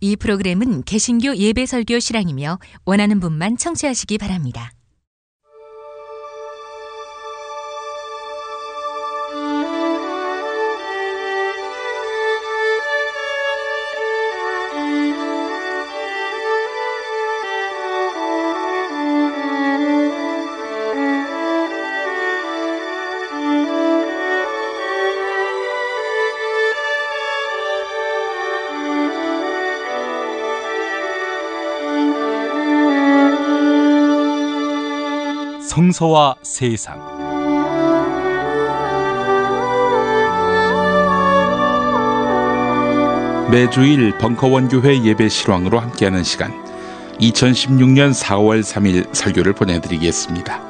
이 프로그램은 개신교 예배설교 실황이며 원하는 분만 청취하시기 바랍니다. 성서와 세상. 매주일 벙커원 교회 예배 실황으로 함께하는 시간, 2016년 4월 3일 설교를 보내드리겠습니다.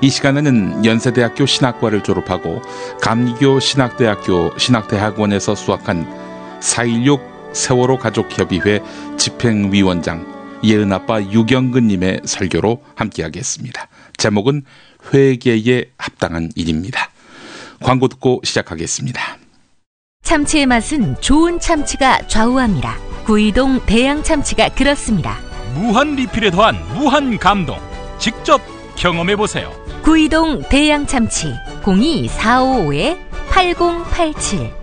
이 시간에는 연세대학교 신학과를 졸업하고 감리교 신학대학교 신학대학원에서 수학한 4.16 세월호 가족협의회 집행위원장 예은아빠 유경근님의 설교로 함께하겠습니다. 제목은 회개에 합당한 일입니다. 광고 듣고 시작하겠습니다. 참치의 맛은 좋은 참치가 좌우합니다. 구이동 대양 참치가 그렇습니다. 무한 리필에 더한 무한 감동, 직접 경험해보세요. 구이동 대양 참치 02-455-8087.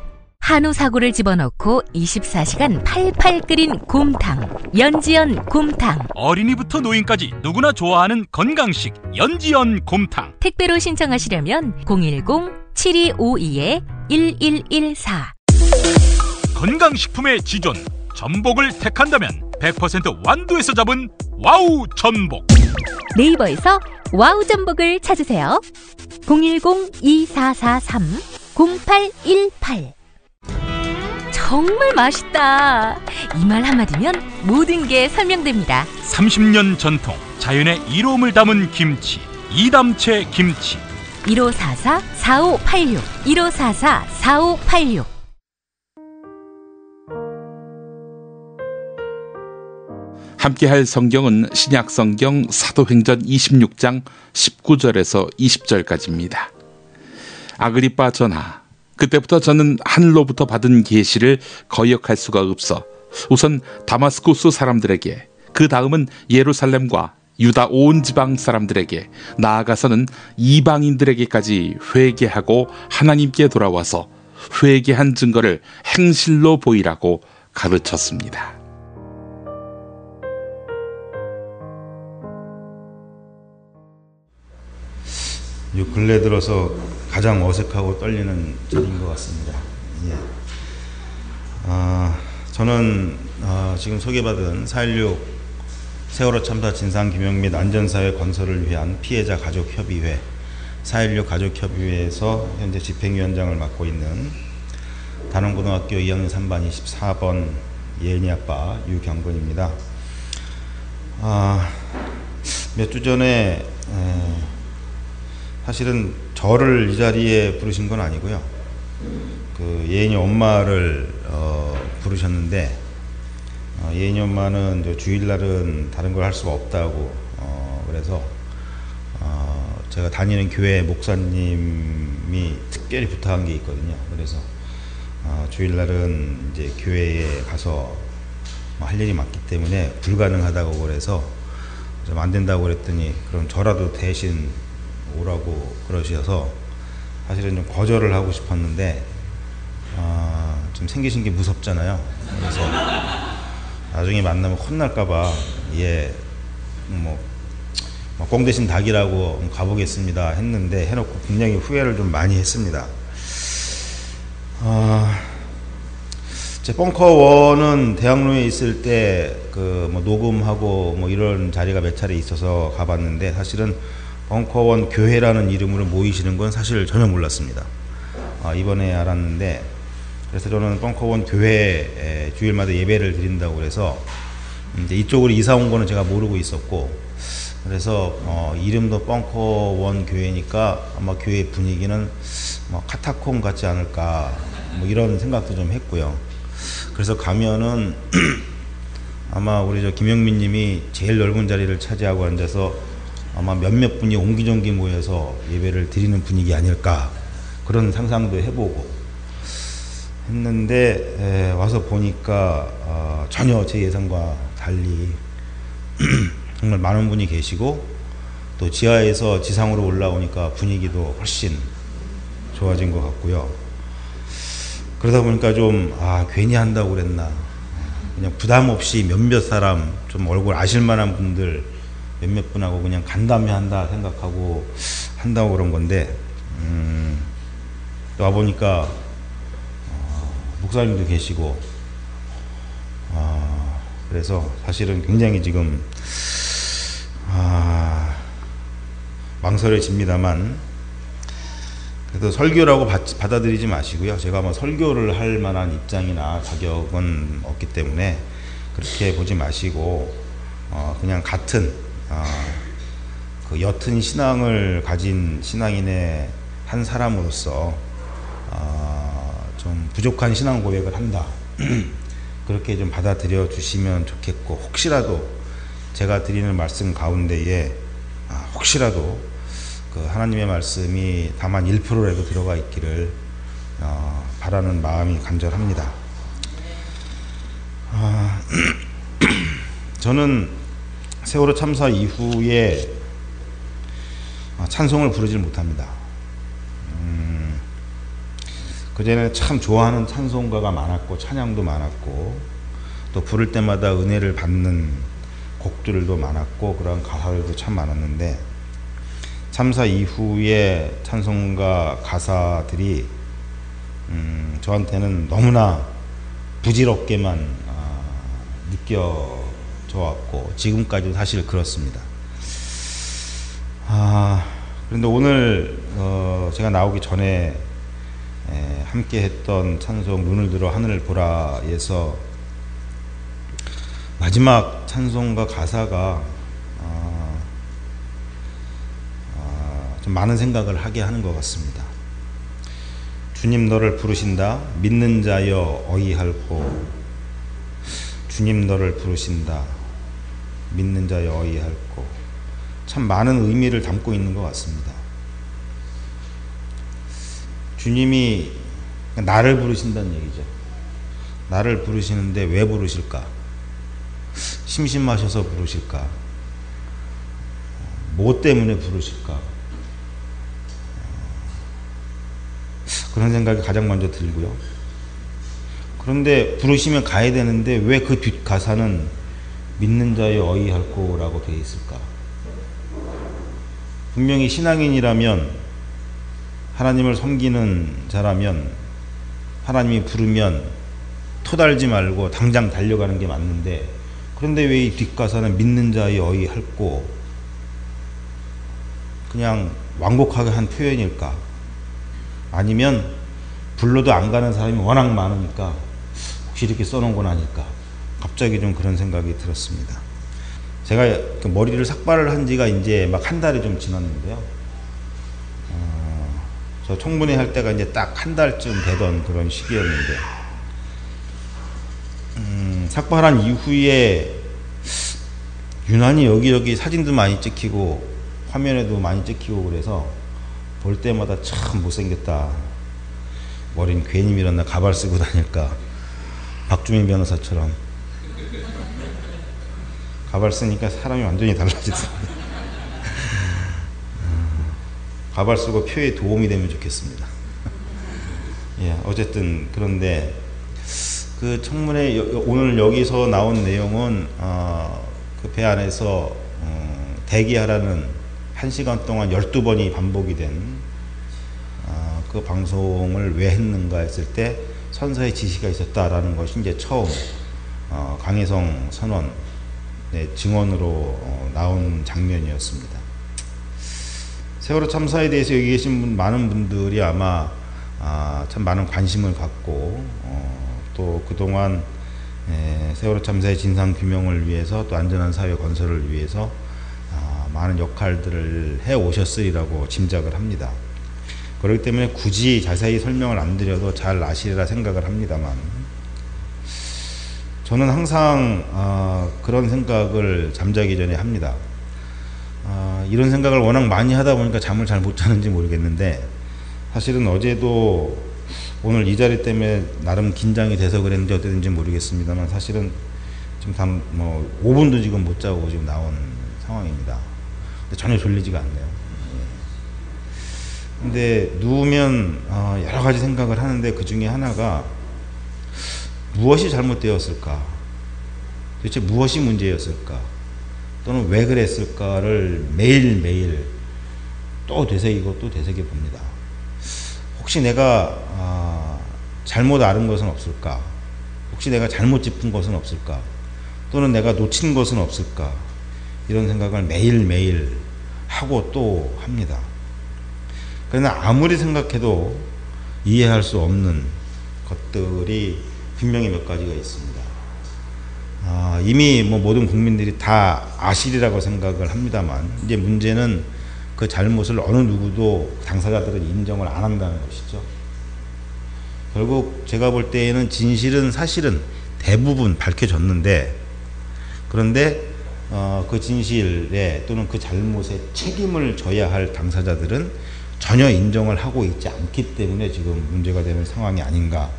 한우 사고를 집어넣고 24시간 팔팔 끓인 곰탕, 연지연 곰탕. 어린이부터 노인까지 누구나 좋아하는 건강식 연지연 곰탕. 택배로 신청하시려면 010-7252-1114. 건강식품의 지존 전복을 택한다면 100% 완도에서 잡은 와우 전복. 네이버에서 와우 전복을 찾으세요. 010-2443-0818. 정말 맛있다. 이 말 한마디면 모든 게 설명됩니다. 30년 전통 자연의 이로움을 담은 김치, 이담채 김치. 1544-4586 1544-4586. 함께할 성경은 신약성경 사도행전 26장 19절에서 20절까지입니다. 아그리빠 전하, 그때부터 저는 하늘로부터 받은 계시를 거역할 수가 없어 우선 다마스쿠스 사람들에게, 그 다음은 예루살렘과 유다 온 지방 사람들에게, 나아가서는 이방인들에게까지 회개하고 하나님께 돌아와서 회개한 증거를 행실로 보이라고 가르쳤습니다. 요 근래 들어서 가장 어색하고 떨리는 자리인 것 같습니다. 예. 저는 지금 소개받은 4.16 세월호 참사 진상규명 및 안전사회 건설을 위한 피해자 가족협의회 4.16 가족협의회에서 현재 집행위원장을 맡고 있는 단원고등학교 2학년 3반 24번 예은이 아빠 유경근입니다. 몇 주 전에 사실은 저를 이 자리에 부르신 건 아니고요. 그 예인이 엄마를 부르셨는데 예인이 엄마는 주일날은 다른 걸 할 수가 없다고 그래서 제가 다니는 교회 목사님이 특별히 부탁한 게 있거든요. 그래서 주일날은 이제 교회에 가서 할 일이 많기 때문에 불가능하다고 그래서 좀 안 된다고 그랬더니 그럼 저라도 대신 오라고 그러셔서 사실은 좀 거절을 하고 싶었는데 좀 생기신 게 무섭잖아요. 그래서 나중에 만나면 혼날까봐 꽁 대신 닭이라고 가보겠습니다 했는데 해놓고 분명히 후회를 좀 많이 했습니다. 제 벙커원은 대학로에 있을 때 녹음하고 이런 자리가 몇 차례 있어서 가봤는데 사실은 벙커원 교회라는 이름으로 모이시는 건 사실 전혀 몰랐습니다. 이번에 알았는데, 그래서 저는 벙커원 교회에 주일마다 예배를 드린다고 그래서 이제 이쪽으로 이사 온 거는 제가 모르고 있었고, 그래서 이름도 벙커원 교회니까 아마 교회 분위기는 카타콤 같지 않을까 이런 생각도 좀 했고요. 그래서 가면은 아마 우리 김영민 님이 제일 넓은 자리를 차지하고 앉아서 아마 몇몇 분이 옹기종기 모여서 예배를 드리는 분위기 아닐까 그런 상상도 해보고 했는데 와서 보니까 전혀 제 예상과 달리 정말 많은 분이 계시고 또 지하에서 지상으로 올라오니까 분위기도 훨씬 좋아진 것 같고요. 그러다 보니까 좀 괜히 한다고 그랬나, 그냥 부담 없이 몇몇 사람 좀 얼굴 아실 만한 분들 몇몇 분하고 그냥 간담회 한다 생각하고 한다고 그런 건데, 또 와보니까 목사님도 계시고, 그래서 사실은 굉장히 지금 망설여집니다만, 그래도 설교라고 받아들이지 마시고요. 제가 뭐 설교를 할 만한 입장이나 자격은 없기 때문에 그렇게 보지 마시고, 그냥 같은 그 옅은 신앙을 가진 신앙인의 한 사람으로서 좀 부족한 신앙 고백을 한다. 그렇게 좀 받아들여 주시면 좋겠고, 혹시라도 제가 드리는 말씀 가운데에 혹시라도 그 하나님의 말씀이 다만 1%라도 들어가 있기를 바라는 마음이 간절합니다. 저는 세월호 참사 이후에 찬송을 부르질 못합니다. 그전에 참 좋아하는 찬송가가 많았고 찬양도 많았고 또 부를 때마다 은혜를 받는 곡들도 많았고 그런 가사들도 참 많았는데, 참사 이후에 찬송가 가사들이 저한테는 너무나 부질없게만 느껴져 왔고 지금까지도 사실 그렇습니다. 그런데 오늘 제가 나오기 전에 함께 했던 찬송 눈을 들어 하늘을 보라에서 마지막 찬송가 가사가 좀 많은 생각을 하게 하는 것 같습니다. 주님 너를 부르신다 믿는 자여 어이할꼬, 주님 너를 부르신다 믿는 자여 어이할꼬. 참 많은 의미를 담고 있는 것 같습니다. 주님이 나를 부르신다는 얘기죠. 나를 부르시는데 왜 부르실까? 심심하셔서 부르실까? 뭐 때문에 부르실까? 그런 생각이 가장 먼저 들고요. 그런데 부르시면 가야 되는데 왜 그 뒷가사는 믿는 자의 어이할꼬라고 되어 있을까? 분명히 신앙인이라면, 하나님을 섬기는 자라면 하나님이 부르면 토달지 말고 당장 달려가는 게 맞는데, 그런데 왜 이 뒷가사는 믿는 자의 어이할꼬, 그냥 완곡하게 한 표현일까? 아니면 불러도 안 가는 사람이 워낙 많으니까 혹시 이렇게 써놓은 건 아닐까? 갑자기 좀 그런 생각이 들었습니다. 제가 머리를 삭발을 한 지가 이제 막 한 달이 좀 지났는데요. 저 청문회 할 때가 이제 딱 한 달쯤 되던 그런 시기였는데, 삭발한 이후에 유난히 여기저기 사진도 많이 찍히고 화면에도 많이 찍히고 그래서 볼 때마다 참 못생겼다, 머리는 괜히 밀었나, 가발 쓰고 다닐까, 박주민 변호사처럼 가발 쓰니까 사람이 완전히 달라지더라고요. 가발 쓰고 표에 도움이 되면 좋겠습니다. 예, 어쨌든 그런데 그 청문회 오늘 여기서 나온 내용은 그 배 안에서 대기하라는 1시간 동안 12번이 반복이 된 그 방송을 왜 했는가 했을 때 선사의 지시가 있었다라는 것이 이제 처음 강혜성 선원의 증언으로 나온 장면이었습니다. 세월호 참사에 대해서 여기 계신 많은 분들이 아마 참 많은 관심을 갖고 또 그동안 세월호 참사의 진상 규명을 위해서 또 안전한 사회 건설을 위해서 많은 역할들을 해 오셨으리라고 짐작을 합니다. 그렇기 때문에 굳이 자세히 설명을 안 드려도 잘 아시리라 생각을 합니다만, 저는 항상 그런 생각을 잠자기 전에 합니다. 이런 생각을 워낙 많이 하다 보니까 잠을 잘 못 자는지 모르겠는데, 사실은 어제도 오늘 이 자리 때문에 나름 긴장이 돼서 그랬는지 어땠는지 모르겠습니다만, 사실은 지금 뭐 5분도 지금 못 자고 지금 나온 상황입니다. 근데 전혀 졸리지가 않네요. 근데 누우면 여러 가지 생각을 하는데 그 중에 하나가 무엇이 잘못되었을까? 도대체 무엇이 문제였을까? 또는 왜 그랬을까를 매일매일 또 되새기고 또 되새겨 봅니다. 혹시 내가 잘못 아는 것은 없을까? 혹시 내가 잘못 짚은 것은 없을까? 또는 내가 놓친 것은 없을까? 이런 생각을 매일매일 하고 또 합니다. 그러나 아무리 생각해도 이해할 수 없는 것들이 분명히 몇 가지가 있습니다. 이미 뭐 모든 국민들이 다 아시리라고 생각을 합니다만, 이제 문제는 그 잘못을 어느 누구도 당사자들은 인정을 안 한다는 것이죠. 결국 제가 볼 때에는 진실은 사실은 대부분 밝혀졌는데, 그런데 그 진실에 또는 그 잘못에 책임을 져야 할 당사자들은 전혀 인정을 하고 있지 않기 때문에 지금 문제가 되는 상황이 아닌가.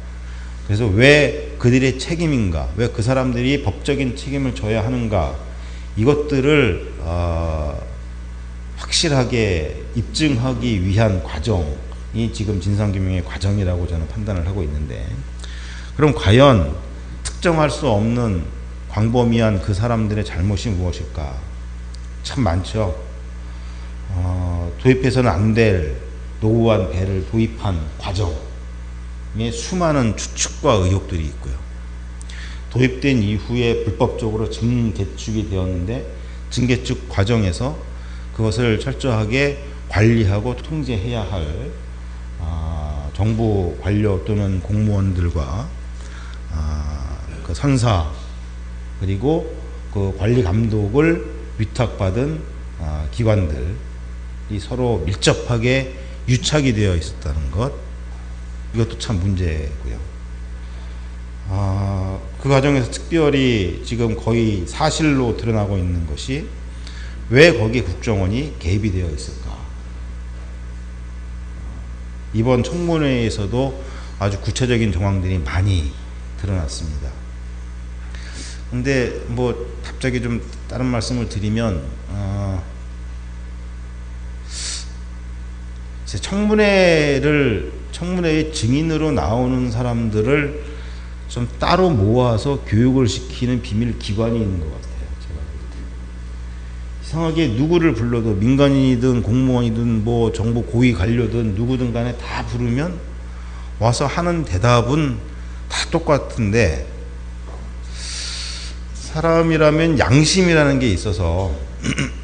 그래서 왜 그들의 책임인가, 왜 그 사람들이 법적인 책임을 져야 하는가, 이것들을 확실하게 입증하기 위한 과정이 지금 진상규명의 과정이라고 저는 판단을 하고 있는데, 그럼 과연 특정할 수 없는 광범위한 그 사람들의 잘못이 무엇일까? 참 많죠. 도입해서는 안 될 노후한 배를 도입한 과정에 수많은 추측과 의혹들이 있고요. 도입된 이후에 불법적으로 증개축이 되었는데 증개축 과정에서 그것을 철저하게 관리하고 통제해야 할 정부 관료 또는 공무원들과 그 선사 그리고 그 관리 감독을 위탁받은 기관들이 서로 밀접하게 유착이 되어 있었다는 것, 이것도 참 문제고요. 그 과정에서 특별히 지금 거의 사실로 드러나고 있는 것이 왜 거기에 국정원이 개입이 되어 있을까? 이번 청문회에서도 아주 구체적인 정황들이 많이 드러났습니다. 근데 뭐 갑자기 좀 다른 말씀을 드리면 청문회의 증인으로 나오는 사람들을 좀 따로 모아서 교육을 시키는 비밀 기관이 있는 것 같아요. 제가 볼 때. 이상하게 누구를 불러도 민간인이든 공무원이든 뭐 정부 고위 관료든 누구든 간에 다 부르면 와서 하는 대답은 다 똑같은데, 사람이라면 양심이라는 게 있어서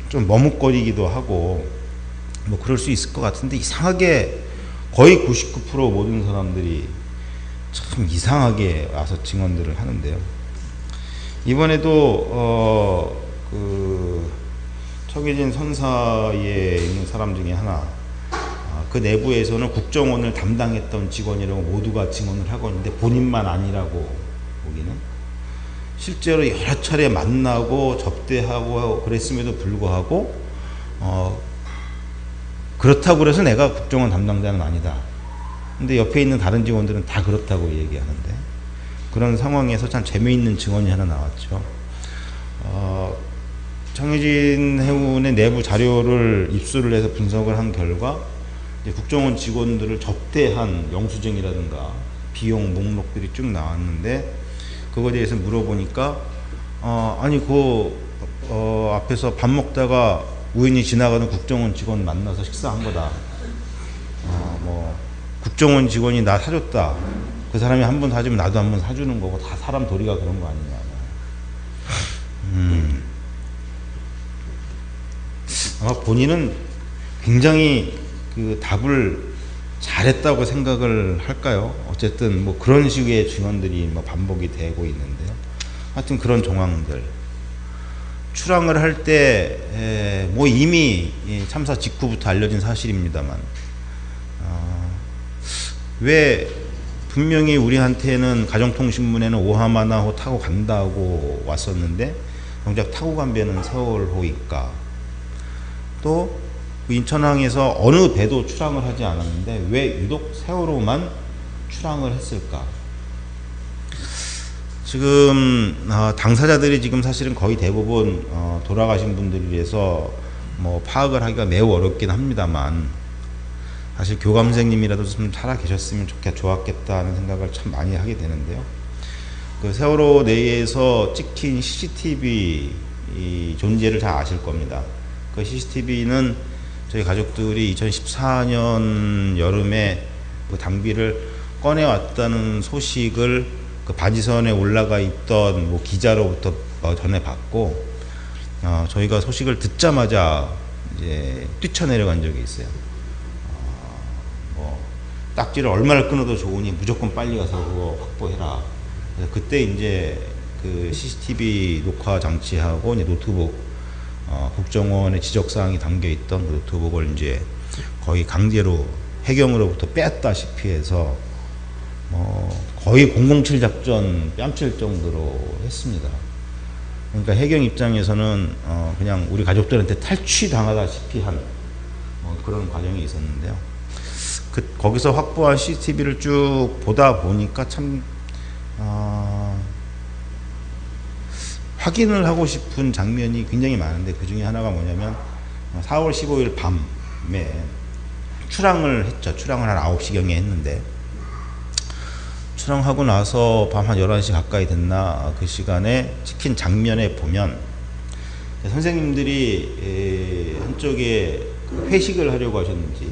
좀 머뭇거리기도 하고 뭐 그럴 수 있을 것 같은데, 이상하게 거의 99% 모든 사람들이 참 이상하게 와서 증언들을 하는데요. 이번에도 그 청해진 선사에 있는 사람 중에 하나, 그 내부에서는 국정원을 담당했던 직원이라고 모두가 증언을 하고 있는데 본인만 아니라고 보기는, 실제로 여러 차례 만나고 접대하고 그랬음에도 불구하고 그렇다고 해서 내가 국정원 담당자는 아니다. 근데 옆에 있는 다른 직원들은 다 그렇다고 얘기하는데, 그런 상황에서 참 재미있는 증언이 하나 나왔죠. 청해진 해운의 내부 자료를 입수를 해서 분석을 한 결과 이제 국정원 직원들을 접대한 영수증이라든가 비용 목록들이 쭉 나왔는데, 그거에 대해서 물어보니까 아니 앞에서 밥 먹다가 우연히 지나가는 국정원 직원 만나서 식사한 거다. 뭐 국정원 직원이 나 사줬다. 그 사람이 한 번 사주면 나도 한 번 사주는 거고, 다 사람 도리가 그런 거 아니냐. 아마 본인은 굉장히 그 답을 잘했다고 생각을 할까요? 어쨌든 뭐 그런 식의 증언들이 뭐 반복이 되고 있는데요. 하여튼 그런 정황들. 출항을 할 때 뭐 이미 참사 직후부터 알려진 사실입니다만, 왜 분명히 우리한테는 가정통신문에는 오하마나호 타고 간다고 왔었는데 정작 타고 간 배는 세월호일까? 또 인천항에서 어느 배도 출항을 하지 않았는데 왜 유독 세월호만 출항을 했을까? 지금 당사자들이 지금 사실은 거의 대부분 돌아가신 분들이라서 뭐 파악을 하기가 매우 어렵긴 합니다만, 사실 교감생님이라도 좀 살아 계셨으면 좋았겠다 하는 생각을 참 많이 하게 되는데요. 그 세월호 내에서 찍힌 CCTV 이 존재를 다 아실 겁니다. 그 CCTV는 저희 가족들이 2014년 여름에 그 당비를 꺼내왔다는 소식을 그 바지선에 올라가 있던 뭐 기자로부터 전해 받고, 저희가 소식을 듣자마자 이제 뛰쳐내려간 적이 있어요. 뭐 딱지를 얼마나 끊어도 좋으니 무조건 빨리 가서 그거 확보해라. 그래서 그때 이제 그 CCTV 녹화 장치하고 이제 노트북, 국정원의 지적사항이 담겨 있던 그 노트북을 이제 거의 강제로 해경으로부터 뺐다시피 해서 거의 007 작전 뺨칠 정도로 했습니다. 그러니까 해경 입장에서는 그냥 우리 가족들한테 탈취당하다시피 한 그런 과정이 있었는데요. 거기서 확보한 CCTV를 쭉 보다 보니까 참 확인을 하고 싶은 장면이 굉장히 많은데, 그 중에 하나가 뭐냐면 4월 15일 밤에 출항을 했죠. 출항을 한 9시경에 했는데, 출항하고 나서 밤 한 11시 가까이 됐나 그 시간에 찍힌 장면에 보면 선생님들이 한쪽에 회식을 하려고 하셨는지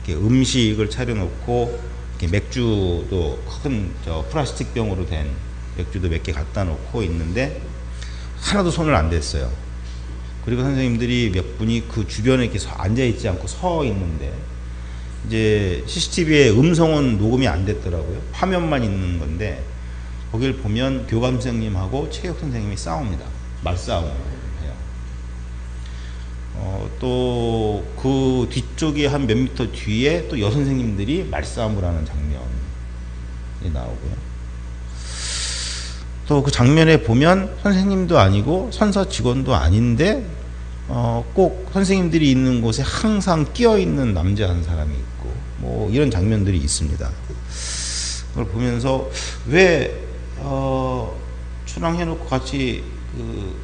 이렇게 음식을 차려놓고 이렇게 맥주도 큰 플라스틱 병으로 된 맥주도 몇 개 갖다 놓고 있는데 하나도 손을 안 댔어요. 그리고 선생님들이 몇 분이 그 주변에 이렇게 앉아 있지 않고 서 있는데, 이제 CCTV에 음성은 녹음이 안 됐더라고요. 화면만 있는 건데 거길 보면 교감선생님하고 체육 선생님이 싸웁니다. 말싸움을 해요. 또 그 뒤쪽에 한 몇 미터 뒤에 또 여선생님들이 말싸움을 하는 장면이 나오고요. 또 그 장면에 보면 선생님도 아니고 선서 직원도 아닌데 꼭 선생님들이 있는 곳에 항상 끼어 있는 남자 한 사람이 있고 뭐 이런 장면들이 있습니다. 그걸 보면서 왜 출항해놓고 같이 그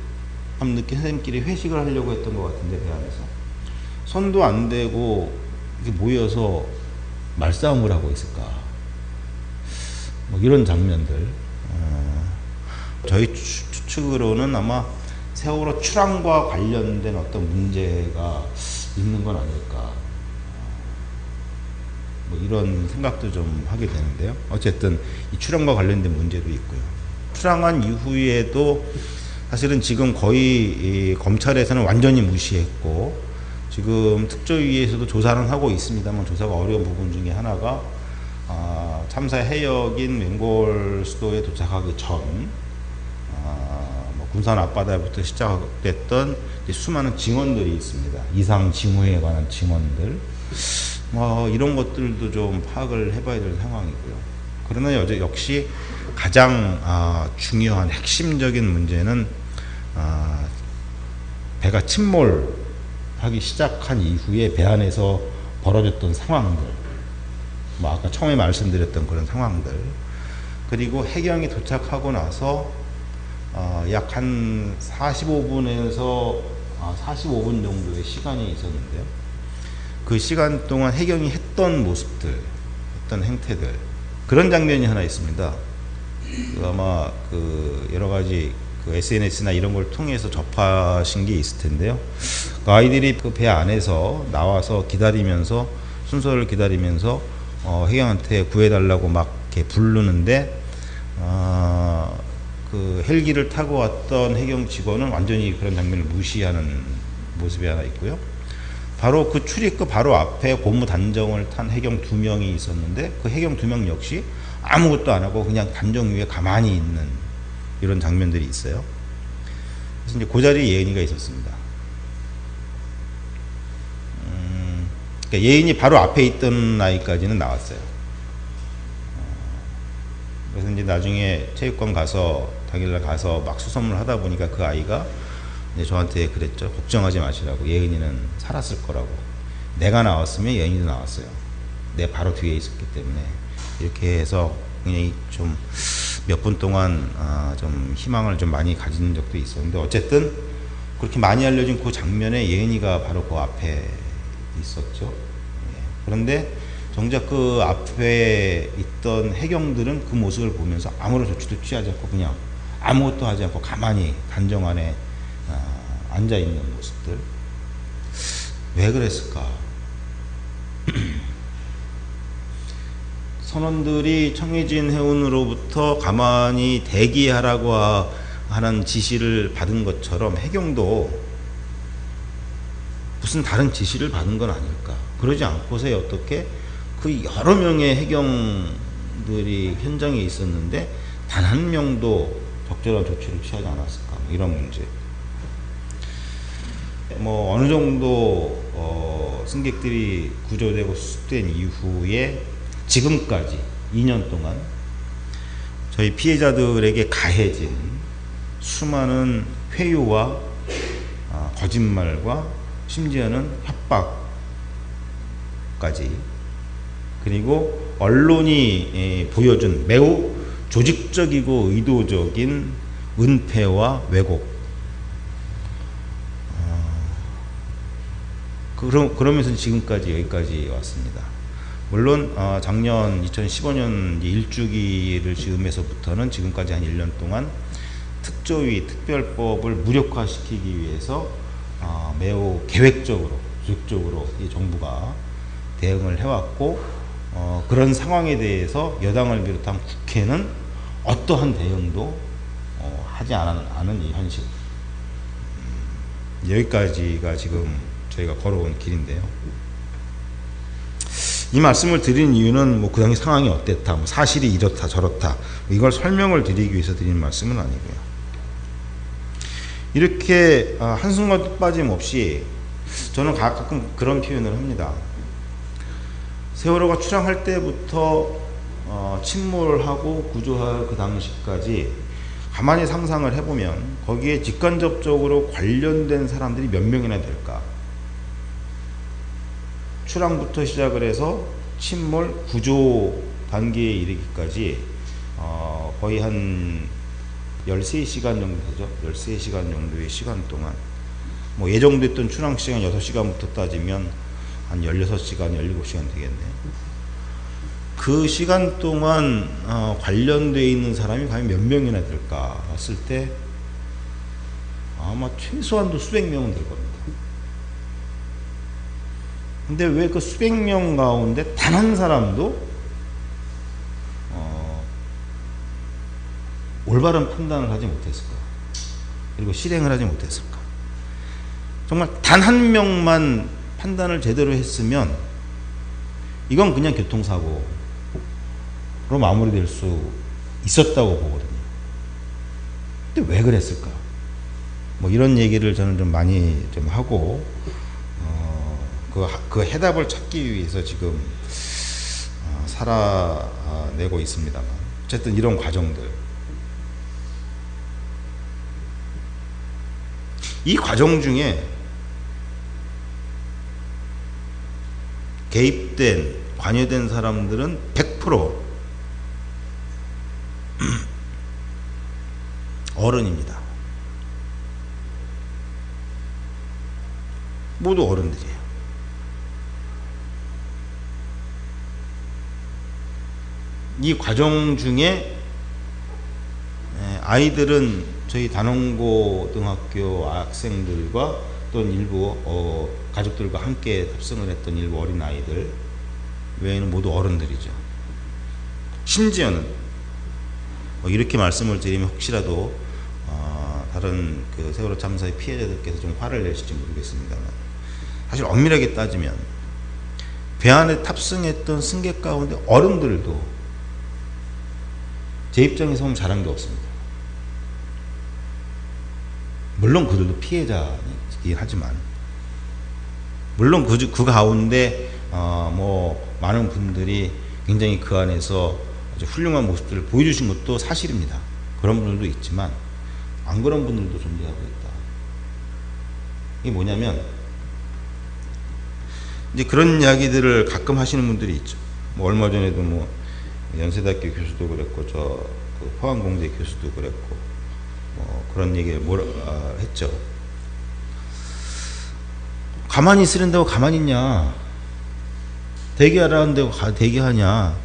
밤늦게 선생님끼리 회식을 하려고 했던 것 같은데, 배 안에서 손도 안 대고 이렇게 모여서 말싸움을 하고 있을까? 뭐 이런 장면들. 저희 추측으로는 아마 세월호 출항과 관련된 어떤 문제가 있는 건 아닐까, 뭐 이런 생각도 좀 하게 되는데요. 어쨌든 이 출항과 관련된 문제도 있고요. 출항한 이후에도 사실은 지금 거의 검찰에서는 완전히 무시했고, 지금 특조위에서도 조사는 하고 있습니다만 조사가 어려운 부분 중에 하나가 참사 해역인 맹골 수도에 도착하기 전 군산 앞바다부터 시작됐던 수많은 증언들이 있습니다. 이상 징후에 관한 증언들, 이런 것들도 좀 파악을 해봐야 될 상황이고요. 그러나 역시 가장 중요한 핵심적인 문제는 배가 침몰하기 시작한 이후에 배 안에서 벌어졌던 상황들, 아까 처음에 말씀드렸던 그런 상황들, 그리고 해경이 도착하고 나서 약 한 45분에서 45분 정도의 시간이 있었는데요. 그 시간 동안 해경이 했던 모습들, 했던 행태들, 그런 장면이 하나 있습니다. 아마 그 여러 가지 그 SNS나 이런 걸 통해서 접하신 게 있을 텐데요. 그 아이들이 그 배 안에서 나와서 기다리면서, 순서를 기다리면서 해경한테 구해달라고 막 이렇게 부르는데, 그 헬기를 타고 왔던 해경 직원은 완전히 그런 장면을 무시하는 모습이 하나 있고요. 바로 그 출입구 바로 앞에 고무 단정을 탄 해경 2명이 있었는데, 그 해경 2명 역시 아무것도 안 하고 그냥 단정 위에 가만히 있는 이런 장면들이 있어요. 그래서 이제 그 자리에 예은이가 있었습니다. 그러니까 예은이 바로 앞에 있던 아이까지는 나왔어요. 그래서 이제 나중에 체육관 가서, 당일날 가서 막 수소문을 하다 보니까 그 아이가 이제 저한테 그랬죠. 걱정하지 마시라고. 예은이는 살았을 거라고. 내가 나왔으면 예은이도 나왔어요. 내 바로 뒤에 있었기 때문에. 이렇게 해서 굉장히 좀 몇 분 동안 좀 희망을 좀 많이 가진 적도 있었는데, 어쨌든 그렇게 많이 알려진 그 장면에 예은이가 바로 그 앞에 있었죠. 예. 그런데 정작 그 앞에 있던 해경들은 그 모습을 보면서 아무런 조치도 취하지 않고 그냥 아무것도 하지 않고 가만히 단정 안에 앉아 있는 모습들. 왜 그랬을까? 선원들이 청해진 해운으로부터 가만히 대기하라고 하는 지시를 받은 것처럼 해경도 무슨 다른 지시를 받은 건 아닐까? 그러지 않고서 어떻게 그 여러 명의 해경들이 현장에 있었는데 단 한 명도 적절한 조치를 취하지 않았을까? 이런 문제. 뭐 어느 정도 승객들이 구조되고 수습된 이후에 지금까지 2년 동안 저희 피해자들에게 가해진 수많은 회유와 거짓말과 심지어는 협박까지, 그리고 언론이 보여준 매우 조직적이고 의도적인 은폐와 왜곡, 그러면서 지금까지 여기까지 왔습니다. 물론 작년 2015년 일주기를 즈음해서부터는 지금까지 한 1년 동안 특조위 특별법을 무력화시키기 위해서 매우 계획적으로 조직적으로 이 정부가 대응을 해왔고, 그런 상황에 대해서 여당을 비롯한 국회는 어떠한 대응도 하지 않은 이 현실. 여기까지가 지금 저희가 걸어온 길인데요. 이 말씀을 드린 이유는 뭐 그 당시 상황이 어땠다, 뭐 사실이 이렇다 저렇다, 이걸 설명을 드리기 위해서 드리는 말씀은 아니고요. 이렇게 한순간도 빠짐없이 저는 가끔 그런 표현을 합니다. 세월호가 출항할 때부터 침몰하고 구조할 그 당시까지 가만히 상상을 해보면 거기에 직간접적으로 관련된 사람들이 몇 명이나 될까? 출항부터 시작을 해서 침몰 구조 단계에 이르기까지 거의 한 13시간 정도 되죠. 13시간 정도의 시간 동안, 뭐 예정됐던 출항 시간 6시간부터 따지면 한 16시간, 17시간 되겠네요. 그 시간 동안 관련되어 있는 사람이 과연 몇 명이나 될까 봤을 때 아마 최소한도 수백 명은 될 겁니다. 근데 왜 그 수백 명 가운데 단 한 사람도 올바른 판단을 하지 못했을까? 그리고 실행을 하지 못했을까? 정말 단 한 명만 판단을 제대로 했으면 이건 그냥 교통사고로 마무리될 수 있었다고 보거든요. 근데 왜 그랬을까? 뭐 이런 얘기를 저는 좀 많이 좀 하고 그 해답을 찾기 위해서 지금 살아내고 있습니다만, 어쨌든 이런 과정들, 이 과정 중에 개입된, 관여된 사람들은 100% 어른입니다. 모두 어른들이에요. 이 과정 중에 아이들은 저희 단원고등학교 학생들과 또는 일부 가족들과 함께 탑승을 했던 일부 어린아이들 외에는 모두 어른들이죠. 심지어는 이렇게 말씀을 드리면 혹시라도 다른 그 세월호 참사의 피해자들께서 좀 화를 내실지 모르겠습니다만, 사실 엄밀하게 따지면 배 안에 탑승했던 승객 가운데 어른들도 제 입장에서 보면 잘한 게 없습니다. 물론 그들도 피해자이긴 하지만, 물론 그 가운데 뭐 많은 분들이 굉장히 그 안에서 아주 훌륭한 모습들을 보여주신 것도 사실입니다. 그런 분들도 있지만 안 그런 분들도 존재하고 있다. 이게 뭐냐면, 이제 그런 이야기들을 가끔 하시는 분들이 있죠. 뭐 얼마 전에도 뭐 연세대학교 교수도 그랬고, 저 그 포항공대 교수도 그랬고 뭐 그런 얘기를 했죠. 가만히 있으란다고 가만히 있냐? 대기하라는데 대기하냐?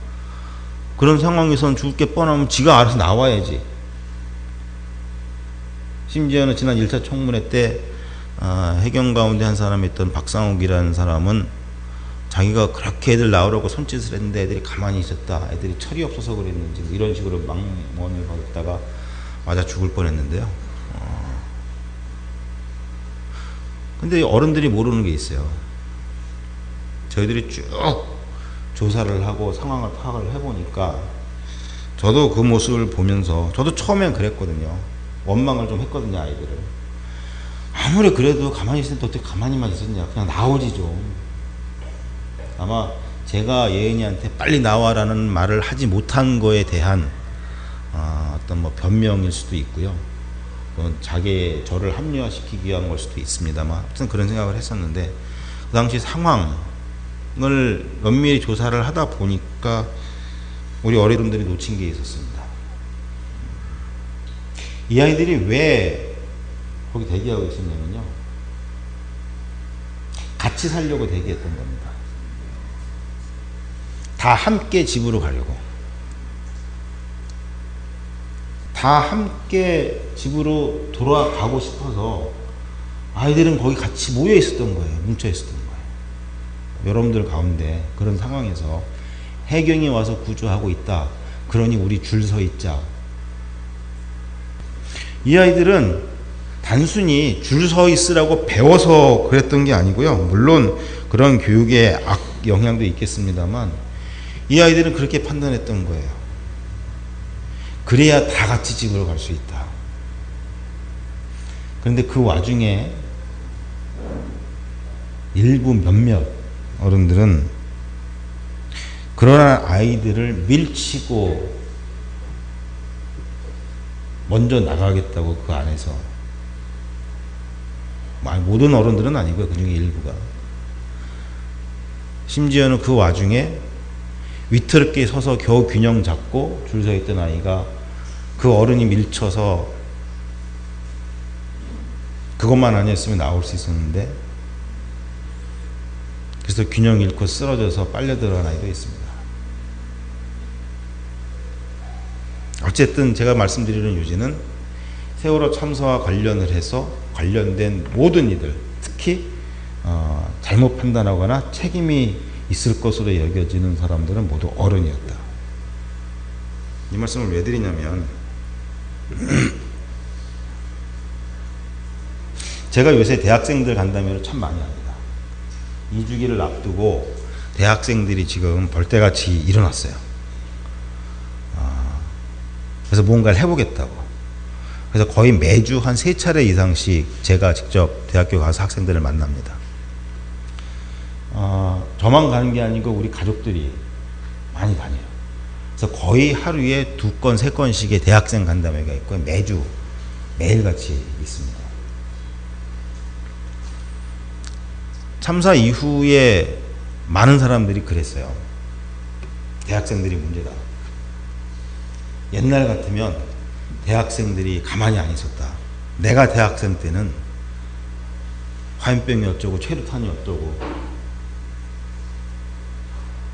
그런 상황에선 죽을 게 뻔하면 지가 알아서 나와야지. 심지어는 지난 1차 청문회 때 해경 가운데 한 사람이 있던 박상욱이라는 사람은 자기가 그렇게 애들 나오라고 손짓을 했는데 애들이 가만히 있었다. 애들이 철이 없어서 그랬는지 이런 식으로 망언을 받았다가 맞아 죽을 뻔했는데요. 근데 어른들이 모르는 게 있어요. 저희들이 쭉 조사를 하고 상황을 파악을 해보니까 저도 그 모습을 보면서 저도 처음엔 그랬거든요. 원망을 좀 했거든요, 아이들을. 아무리 그래도 가만히 있으면 어떻게 가만히만 있었냐. 그냥 나오지 좀. 아마 제가 예은이한테 빨리 나와라는 말을 하지 못한 거에 대한 어떤 뭐 변명일 수도 있고요. 자기 저를 합리화시키기 위한 걸 수도 있습니다만 아무튼 그런 생각을 했었는데 그 당시 상황을 면밀히 조사를 하다 보니까 우리 어린이들이 놓친 게 있었습니다. 이 아이들이 왜 거기 대기하고 있었냐면요. 같이 살려고 대기했던 겁니다. 다 함께 집으로 가려고. 다 함께 집으로 돌아가고 싶어서 아이들은 거기 같이 모여 있었던 거예요. 뭉쳐 있었던 거예요. 여러분들 가운데 그런 상황에서 해경이 와서 구조하고 있다. 그러니 우리 줄 서 있자. 이 아이들은 단순히 줄 서 있으라고 배워서 그랬던 게 아니고요. 물론 그런 교육의 악 영향도 있겠습니다만 이 아이들은 그렇게 판단했던 거예요. 그래야 다 같이 집으로 갈 수 있다. 그런데 그 와중에 일부 몇몇 어른들은 그런 아이들을 밀치고 먼저 나가겠다고 그 안에서 모든 어른들은 아니고요. 그 중에 일부가 심지어는 그 와중에 위태롭게 서서 겨우 균형 잡고 줄 서 있던 아이가 그 어른이 밀쳐서 그것만 아니었으면 나올 수 있었는데 그래서 균형 잃고 쓰러져서 빨려 들어간 아이도 있습니다. 어쨌든 제가 말씀드리는 요지는 세월호 참사와 관련을 해서 관련된 모든 이들, 특히 잘못 판단하거나 책임이 있을 것으로 여겨지는 사람들은 모두 어른이었다. 이 말씀을 왜 드리냐면 제가 요새 대학생들 간담회를 참 많이 합니다. 2주기를 앞두고 대학생들이 지금 벌떼같이 일어났어요. 그래서 뭔가를 해보겠다고. 그래서 거의 매주 한 3차례 이상씩 제가 직접 대학교 가서 학생들을 만납니다. 저만 가는 게 아니고 우리 가족들이 많이 다녀요. 그래서 거의 하루에 2건, 3건씩의 대학생 간담회가 있고 매주 매일같이 있습니다. 참사 이후에 많은 사람들이 그랬어요. 대학생들이 문제다. 옛날 같으면 대학생들이 가만히 안 있었다. 내가 대학생 때는 화염병이 어쩌고 최루탄이 어쩌고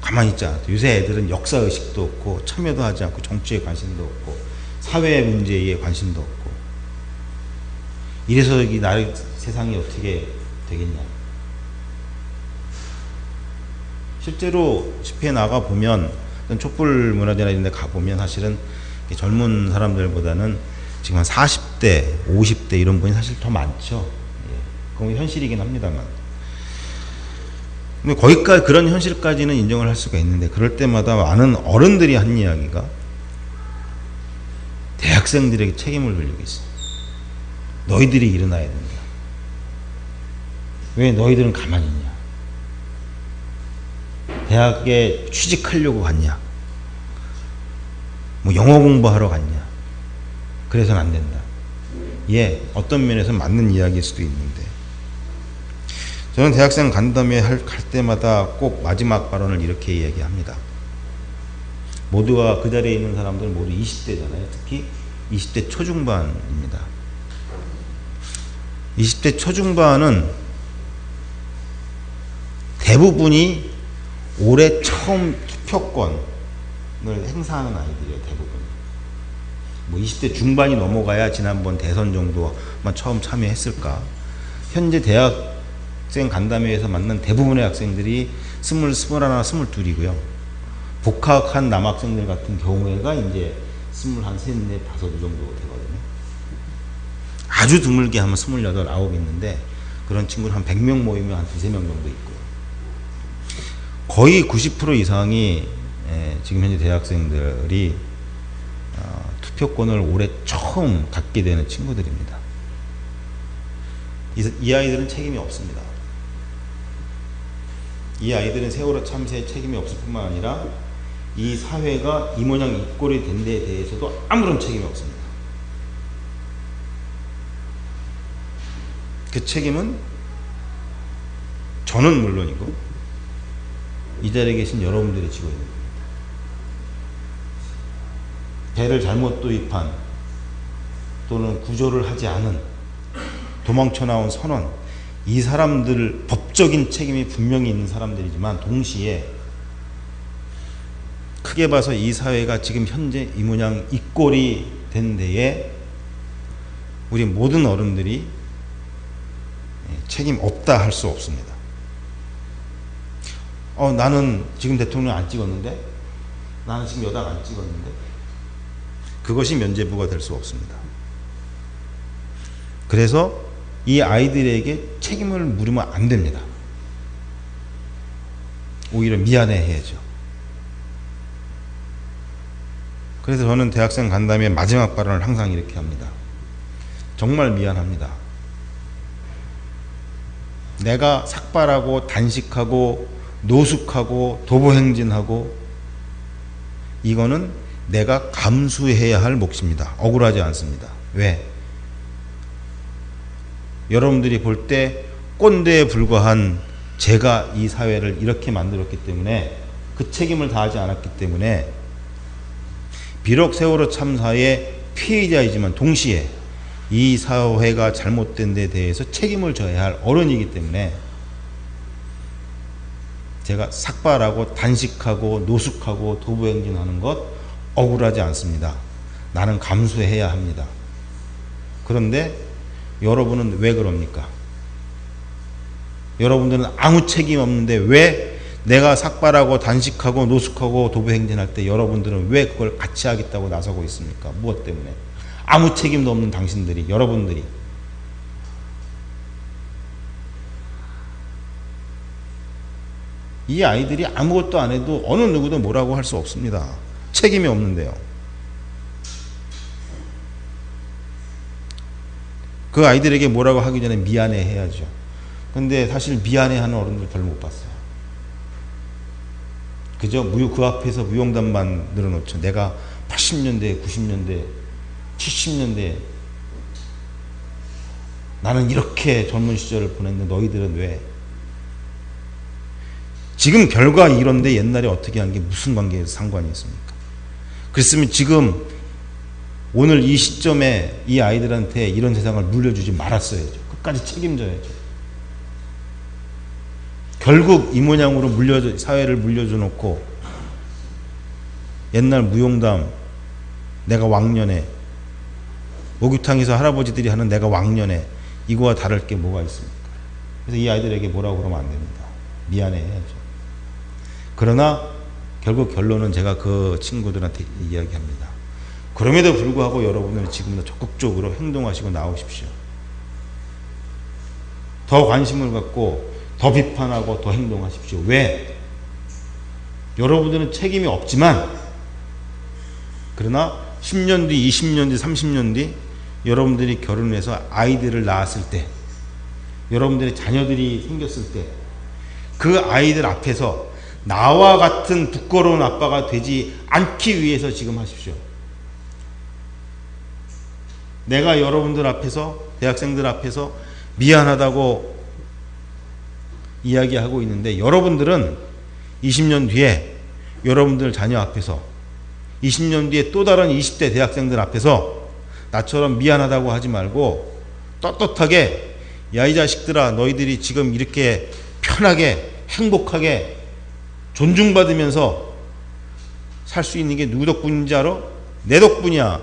가만히 있지 않았다. 요새 애들은 역사의식도 없고 참여도 하지 않고 정치에 관심도 없고 사회 문제에 관심도 없고 이래서 이 나라의 세상이 어떻게 되겠냐. 실제로 집회에 나가 보면 촛불 문화제나 이런 데 가보면 사실은 젊은 사람들보다는 지금 한 40대, 50대 이런 분이 사실 더 많죠. 그건 현실이긴 합니다만. 근데 거기까지, 그런 현실까지는 인정을 할 수가 있는데, 그럴 때마다 많은 어른들이 한 이야기가 대학생들에게 책임을 돌리고 있어요. 너희들이 일어나야 된다. 왜 너희들은 가만히 있냐? 대학에 취직하려고 갔냐? 뭐 영어 공부하러 갔냐? 그래서는 안 된다. 예, 어떤 면에서 맞는 이야기일 수도 있는데, 저는 대학생 간담회 할 때마다 꼭 마지막 발언을 이렇게 이야기합니다. 모두가 그 자리에 있는 사람들은 모두 20대잖아요. 특히 20대 초중반입니다. 20대 초중반은 대부분이 올해 처음 투표권을 행사하는 아이들이에요. 대부분. 뭐 20대 중반이 넘어가야 지난번 대선 정도만 처음 참여했을까. 현재 대학생 간담회에서 만난 대부분의 학생들이 21, 22이고요. 복학한 남학생들 같은 경우에가 이제 21, 3, 4, 5 정도 되거든요. 아주 드물게 하면 28, 9 있는데 그런 친구는 한 100명 모이면 한 2, 3명 정도 있고요. 거의 90% 이상이 지금 현재 대학생들이 투표권을 올해 처음 갖게 되는 친구들입니다. 이 아이들은 책임이 없습니다. 이 아이들은 세월호 참사에 책임이 없을 뿐만 아니라 이 사회가 이 모양 이 꼴이 된 데에 대해서도 아무런 책임이 없습니다. 그 책임은 저는 물론이고 이 자리에 계신 여러분들이 지고 있는 겁니다. 배를 잘못 도입한 또는 구조를 하지 않은 도망쳐 나온 선원, 이 사람들 법적인 책임이 분명히 있는 사람들이지만 동시에 크게 봐서 이 사회가 지금 현재 이 모양 이 꼴이 된 데에 우리 모든 어른들이 책임 없다 할 수 없습니다. 나는 지금 대통령 안 찍었는데, 나는 지금 여당 안 찍었는데, 그것이 면죄부가 될 수 없습니다. 그래서 이 아이들에게 책임을 물으면 안 됩니다. 오히려 미안해 해야죠. 그래서 저는 대학생 간담회 마지막 발언을 항상 이렇게 합니다. 정말 미안합니다. 내가 삭발하고 단식하고 노숙하고 도보행진하고 이거는 내가 감수해야 할 몫입니다. 억울하지 않습니다. 왜? 여러분들이 볼 때 꼰대에 불과한 제가 이 사회를 이렇게 만들었기 때문에 그 책임을 다하지 않았기 때문에 비록 세월호 참사의 피해자이지만 동시에 이 사회가 잘못된 데 대해서 책임을 져야 할 어른이기 때문에 제가 삭발하고 단식하고 노숙하고 도보행진하는 것 억울하지 않습니다. 나는 감수해야 합니다. 그런데 여러분은 왜 그럽니까? 여러분들은 아무 책임 없는데 왜 내가 삭발하고 단식하고 노숙하고 도보행진할 때 여러분들은 왜 그걸 같이 하겠다고 나서고 있습니까? 무엇 때문에? 아무 책임도 없는 당신들이, 여러분들이. 이 아이들이 아무것도 안 해도 어느 누구도 뭐라고 할 수 없습니다. 책임이 없는데요. 그 아이들에게 뭐라고 하기 전에 미안해 해야죠. 근데 사실 미안해 하는 어른들 별로 못 봤어요. 그저 그 앞에서 무용담만 늘어놓죠. 내가 80년대, 90년대, 70년대 나는 이렇게 젊은 시절을 보냈는데 너희들은 왜? 지금 결과 이런데 옛날에 어떻게 한 게 무슨 관계에서 상관이 있습니까? 그랬으면 지금 오늘 이 시점에 이 아이들한테 이런 세상을 물려주지 말았어야죠. 끝까지 책임져야죠. 결국 이 모양으로 사회를 물려줘 놓고 옛날 무용담 내가 왕년에 목욕탕에서 할아버지들이 하는 내가 왕년에 이거와 다를 게 뭐가 있습니까? 그래서 이 아이들에게 뭐라고 그러면 안 됩니다. 미안해 해야죠. 그러나 결국 결론은 제가 그 친구들한테 이야기합니다. 그럼에도 불구하고 여러분은 지금도 적극적으로 행동하시고 나오십시오. 더 관심을 갖고 더 비판하고 더 행동하십시오. 왜? 여러분들은 책임이 없지만 그러나 10년 뒤, 20년 뒤, 30년 뒤 여러분들이 결혼해서 아이들을 낳았을 때 여러분들의 자녀들이 생겼을 때 그 아이들 앞에서 나와 같은 부끄러운 아빠가 되지 않기 위해서 지금 하십시오. 내가 여러분들 앞에서 대학생들 앞에서 미안하다고 이야기하고 있는데 여러분들은 20년 뒤에 여러분들 자녀 앞에서 20년 뒤에 또 다른 20대 대학생들 앞에서 나처럼 미안하다고 하지 말고 떳떳하게 야, 이 자식들아, 너희들이 지금 이렇게 편하게 행복하게 존중받으면서 살 수 있는 게 누구 덕분인지 알아? 내 덕분이야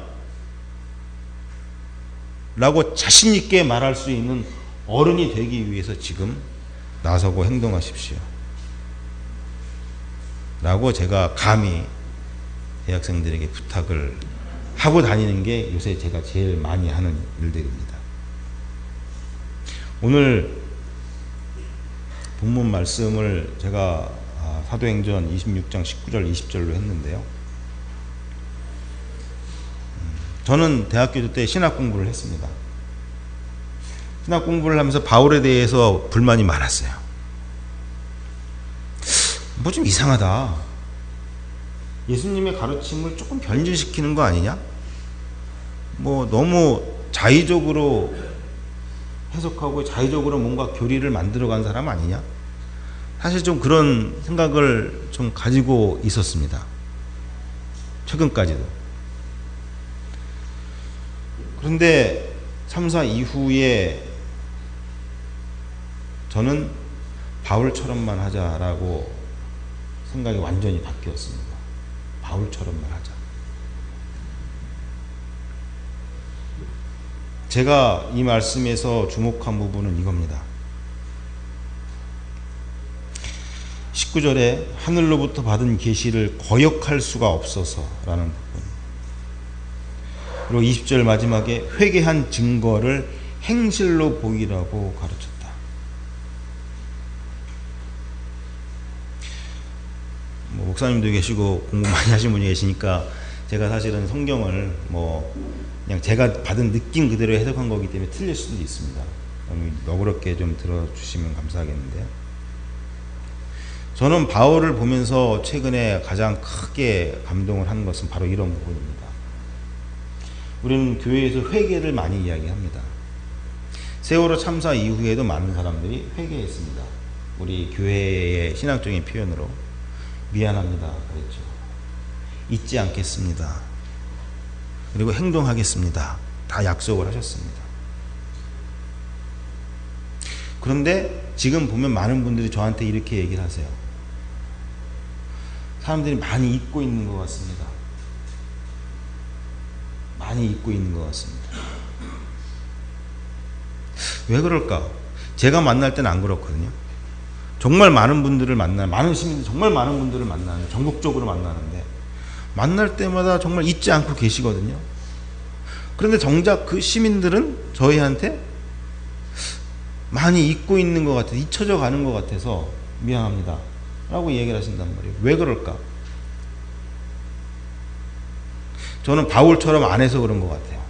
라고 자신 있게 말할 수 있는 어른이 되기 위해서 지금 나서고 행동하십시오 라고 제가 감히 대학생들에게 부탁을 하고 다니는 게 요새 제가 제일 많이 하는 일들입니다. 오늘 본문 말씀을 제가 사도행전 26장 19절 20절로 했는데요. 저는 대학교 때 신학 공부를 했습니다. 신학 공부를 하면서 바울에 대해서 불만이 많았어요. 뭐 좀 이상하다. 예수님의 가르침을 조금 변질시키는 거 아니냐? 뭐 너무 자의적으로 해석하고 자의적으로 뭔가 교리를 만들어간 사람 아니냐? 사실 좀 그런 생각을 좀 가지고 있었습니다. 최근까지도. 그런데 참사 이후에 저는 바울처럼만 하자라고 생각이 완전히 바뀌었습니다. 바울처럼만 하자. 제가 이 말씀에서 주목한 부분은 이겁니다. 19절에 하늘로부터 받은 계시를 거역할 수가 없어서라는 부분. 그리고 20절 마지막에 회개한 증거를 행실로 보이라고 가르쳤다. 뭐 목사님도 계시고 공부 많이 하신 분이 계시니까 제가 사실은 성경을 뭐 그냥 제가 받은 느낌 그대로 해석한 거기 때문에 틀릴 수도 있습니다. 너그럽게 좀 들어주시면 감사하겠는데요. 저는 바울을 보면서 최근에 가장 크게 감동을 한 것은 바로 이런 부분입니다. 우리는 교회에서 회개를 많이 이야기합니다. 세월호 참사 이후에도 많은 사람들이 회개했습니다. 우리 교회의 신학적인 표현으로 미안합니다 그랬죠. 잊지 않겠습니다. 그리고 행동하겠습니다. 다 약속을 하셨습니다. 그런데 지금 보면 많은 분들이 저한테 이렇게 얘기를 하세요. 사람들이 많이 잊고 있는 것 같습니다. 많이 잊고 있는 것 같습니다. 왜 그럴까? 제가 만날 때는 안 그렇거든요. 정말 많은 분들을 많은 시민들, 정말 많은 분들을 만나는, 전국적으로 만나는데, 만날 때마다 정말 잊지 않고 계시거든요. 그런데 정작 그 시민들은 저희한테 많이 잊고 있는 것 같아서, 잊혀져 가는 것 같아서 미안합니다 라고 얘기를 하신단 말이에요. 왜 그럴까? 저는 바울처럼 안 해서 그런 것 같아요.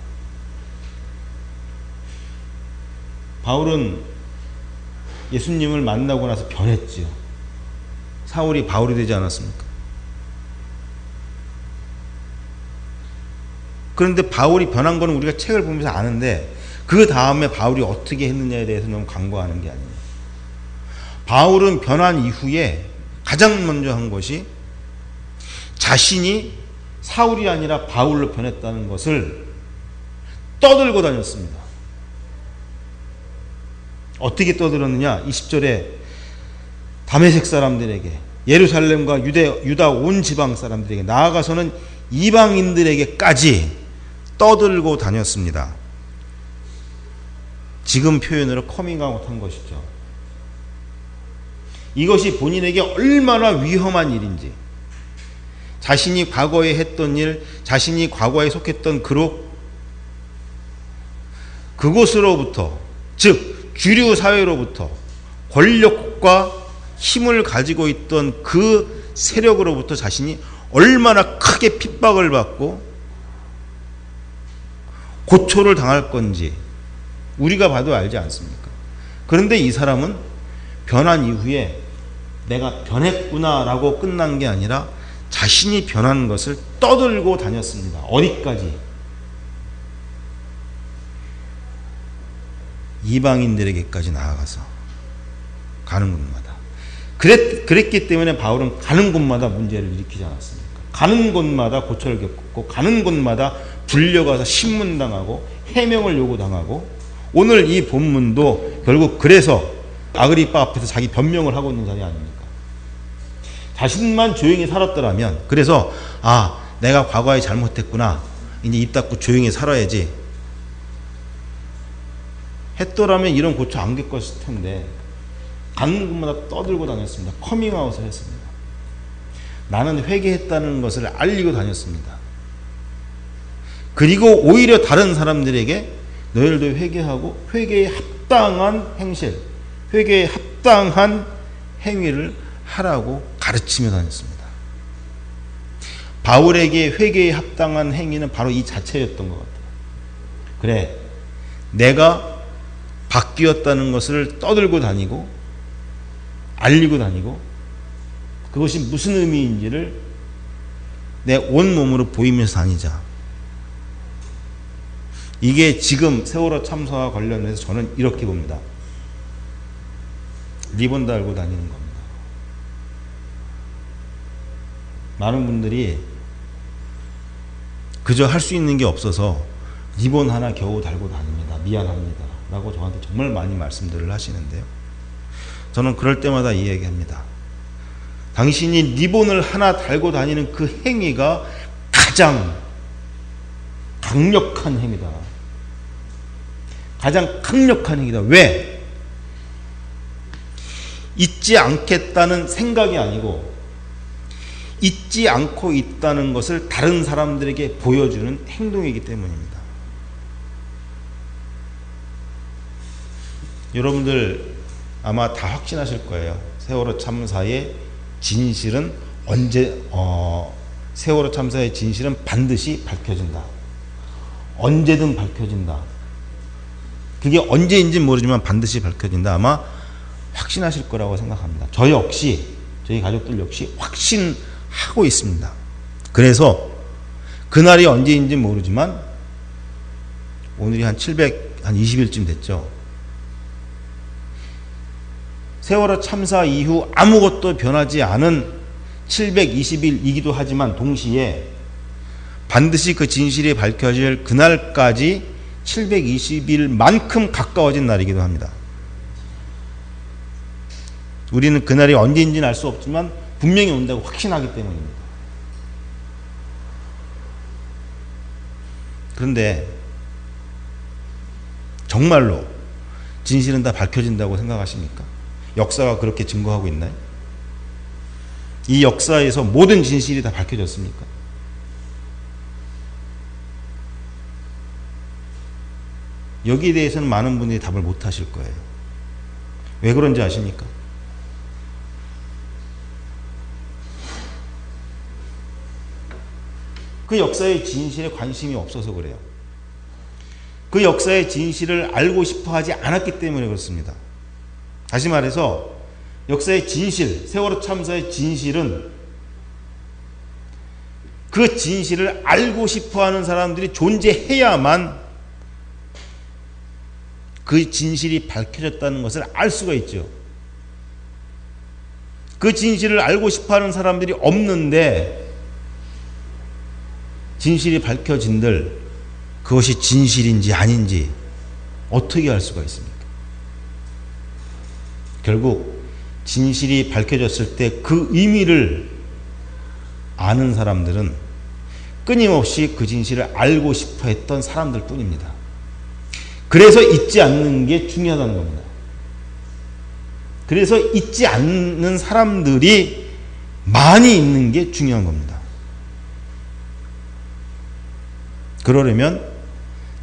바울은 예수님을 만나고 나서 변했지요. 사울이 바울이 되지 않았습니까? 그런데 바울이 변한 거는 우리가 책을 보면서 아는데 그 다음에 바울이 어떻게 했느냐에 대해서 너무 간과하는 게 아니에요. 바울은 변한 이후에 가장 먼저 한 것이 자신이 사울이 아니라 바울로 변했다는 것을 떠들고 다녔습니다. 어떻게 떠들었느냐? 20절에 다메섹 사람들에게, 예루살렘과 유다 온 지방 사람들에게, 나아가서는 이방인들에게까지 떠들고 다녔습니다. 지금 표현으로 커밍아웃 한 것이죠. 이것이 본인에게 얼마나 위험한 일인지, 자신이 과거에 했던 일, 자신이 과거에 속했던 그룹, 그곳으로부터, 즉 주류 사회로부터 권력과 힘을 가지고 있던 그 세력으로부터 자신이 얼마나 크게 핍박을 받고 고초를 당할 건지 우리가 봐도 알지 않습니까? 그런데 이 사람은 변한 이후에 내가 변했구나라고 끝난 게 아니라 자신이 변한 것을 떠들고 다녔습니다. 어디까지? 이방인들에게까지 나아가서 가는 곳마다. 그랬기 때문에 바울은 가는 곳마다 문제를 일으키지 않았습니까? 가는 곳마다 고초를 겪고 가는 곳마다 불려가서 신문당하고 해명을 요구당하고 오늘 이 본문도 결국 그래서 아그리빠 앞에서 자기 변명을 하고 있는 자리 아닙니까? 자신만 조용히 살았더라면 그래서 내가 과거에 잘못했구나 이제 입 닫고 조용히 살아야지 했더라면 이런 고초 안 겪었을 텐데 가는 곳마다 떠들고 다녔습니다. 커밍아웃을 했습니다. 나는 회개했다는 것을 알리고 다녔습니다. 그리고 오히려 다른 사람들에게 너희들도 회개하고 회개에 합당한 행실, 회개에 합당한 행위를 하라고 가르치며 다녔습니다. 바울에게 회개에 합당한 행위는 바로 이 자체였던 것 같아요. 그래, 내가 바뀌었다는 것을 떠들고 다니고 알리고 다니고 그것이 무슨 의미인지를 내 온몸으로 보이면서 다니자. 이게 지금 세월호 참사와 관련해서 저는 이렇게 봅니다. 리본 달고 다니는 겁니다. 많은 분들이 그저 할 수 있는 게 없어서 리본 하나 겨우 달고 다닙니다. 미안합니다. 라고 저한테 정말 많이 말씀들을 하시는데요. 저는 그럴 때마다 이 얘기합니다. 당신이 리본을 하나 달고 다니는 그 행위가 가장 강력한 행위다. 가장 강력한 행위다. 왜? 잊지 않겠다는 생각이 아니고 잊지 않고 있다는 것을 다른 사람들에게 보여주는 행동이기 때문입니다. 여러분들 아마 다 확신하실 거예요. 세월호 참사의 진실은 세월호 참사의 진실은 반드시 밝혀진다. 언제든 밝혀진다. 그게 언제인지는 모르지만 반드시 밝혀진다. 아마 확신하실 거라고 생각합니다. 저 역시, 저희 가족들 역시 확신하고 있습니다. 그래서 그날이 언제인지는 모르지만 오늘이 한 720일쯤 됐죠. 세월호 참사 이후 아무것도 변하지 않은 720일이기도 하지만 동시에 반드시 그 진실이 밝혀질 그날까지 720일만큼 가까워진 날이기도 합니다. 우리는 그날이 언제인지는 알 수 없지만 분명히 온다고 확신하기 때문입니다. 그런데 정말로 진실은 다 밝혀진다고 생각하십니까? 역사가 그렇게 증거하고 있나요? 이 역사에서 모든 진실이 다 밝혀졌습니까? 여기에 대해서는 많은 분들이 답을 못 하실 거예요. 왜 그런지 아십니까? 그 역사의 진실에 관심이 없어서 그래요. 그 역사의 진실을 알고 싶어 하지 않았기 때문에 그렇습니다. 다시 말해서 역사의 진실, 세월호 참사의 진실은 그 진실을 알고 싶어 하는 사람들이 존재해야만 그 진실이 밝혀졌다는 것을 알 수가 있죠. 그 진실을 알고 싶어 하는 사람들이 없는데 진실이 밝혀진들 그것이 진실인지 아닌지 어떻게 알 수가 있습니까? 결국 진실이 밝혀졌을 때 그 의미를 아는 사람들은 끊임없이 그 진실을 알고 싶어 했던 사람들 뿐입니다. 그래서 잊지 않는 게 중요하다는 겁니다. 그래서 잊지 않는 사람들이 많이 있는 게 중요한 겁니다. 그러려면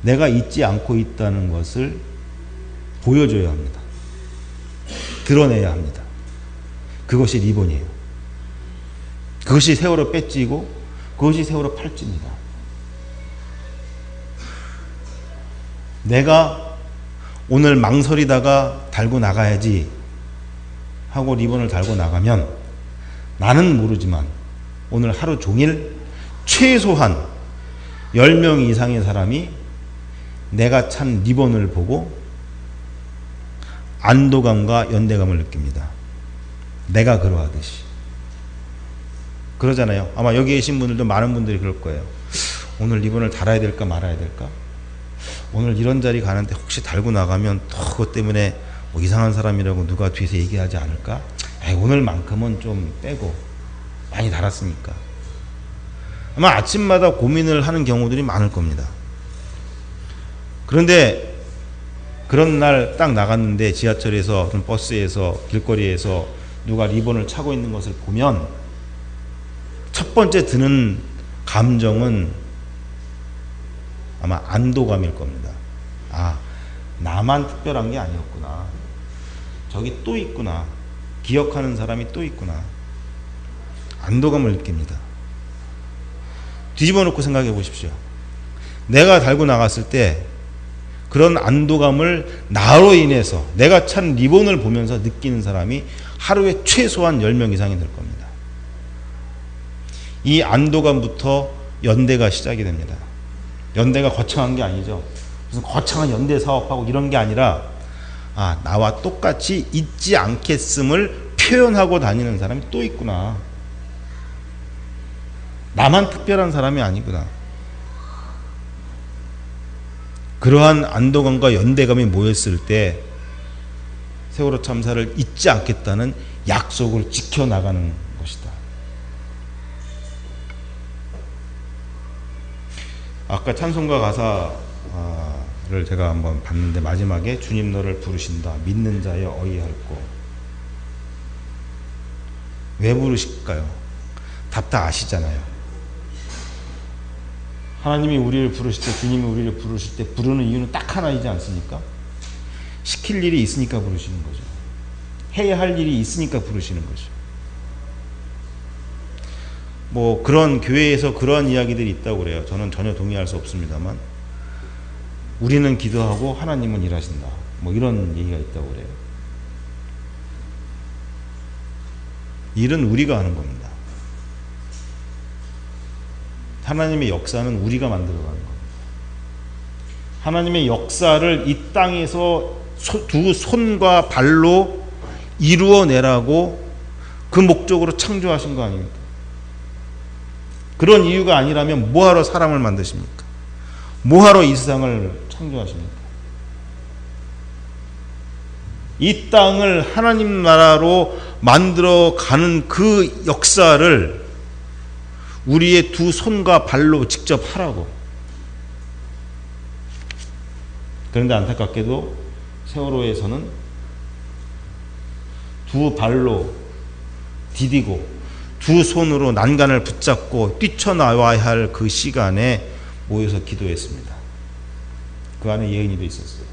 내가 잊지 않고 있다는 것을 보여줘야 합니다. 드러내야 합니다. 그것이 리본이에요. 그것이 세월호 배지고 그것이 세월호 팔찌입니다. 내가 오늘 망설이다가 달고 나가야지 하고 리본을 달고 나가면 나는 모르지만 오늘 하루 종일 최소한 10명 이상의 사람이 내가 찬 리본을 보고 안도감과 연대감을 느낍니다. 내가 그러하듯이. 그러잖아요. 아마 여기 계신 분들도 많은 분들이 그럴 거예요. 오늘 리본을 달아야 될까 말아야 될까? 오늘 이런 자리 가는데 혹시 달고 나가면 또 그것 때문에 뭐 이상한 사람이라고 누가 뒤에서 얘기하지 않을까? 에이, 오늘만큼은 좀 빼고 많이 달았으니까. 아마 아침마다 고민을 하는 경우들이 많을 겁니다. 그런데 그런 날 딱 나갔는데 지하철에서, 버스에서, 길거리에서 누가 리본을 차고 있는 것을 보면 첫 번째 드는 감정은 아마 안도감일 겁니다. 아, 나만 특별한 게 아니었구나. 저기 또 있구나. 기억하는 사람이 또 있구나. 안도감을 느낍니다. 뒤집어 놓고 생각해 보십시오. 내가 달고 나갔을 때 그런 안도감을 나로 인해서 내가 찬 리본을 보면서 느끼는 사람이 하루에 최소한 10명 이상이 될 겁니다. 이 안도감부터 연대가 시작이 됩니다. 연대가 거창한 게 아니죠. 무슨 거창한 연대 사업하고 이런 게 아니라 아, 나와 똑같이 있지 않겠음을 표현하고 다니는 사람이 또 있구나. 나만 특별한 사람이 아니구나. 그러한 안도감과 연대감이 모였을 때 세월호 참사를 잊지 않겠다는 약속을 지켜나가는 것이다. 아까 찬송가 가사를 제가 한번 봤는데 마지막에 주님 너를 부르신다. 믿는 자여 어이할꼬. 왜 부르실까요? 답 다 아시잖아요. 하나님이 우리를 부르실 때, 주님이 우리를 부르실 때 부르는 이유는 딱 하나이지 않습니까? 시킬 일이 있으니까 부르시는 거죠. 해야 할 일이 있으니까 부르시는 거죠. 뭐 그런 교회에서 그러한 이야기들이 있다고 그래요. 저는 전혀 동의할 수 없습니다만 우리는 기도하고 하나님은 일하신다. 뭐 이런 얘기가 있다고 그래요. 일은 우리가 하는 겁니다. 하나님의 역사는 우리가 만들어가는 겁니다. 하나님의 역사를 이 땅에서 두 손과 발로 이루어내라고 그 목적으로 창조하신 거 아닙니까? 그런 이유가 아니라면 뭐하러 사람을 만드십니까? 뭐하러 이 세상을 창조하십니까? 이 땅을 하나님 나라로 만들어가는 그 역사를 우리의 두 손과 발로 직접 하라고. 그런데 안타깝게도 세월호에서는 두 발로 디디고 두 손으로 난간을 붙잡고 뛰쳐나와야 할 그 시간에 모여서 기도했습니다. 그 안에 예은이도 있었어요.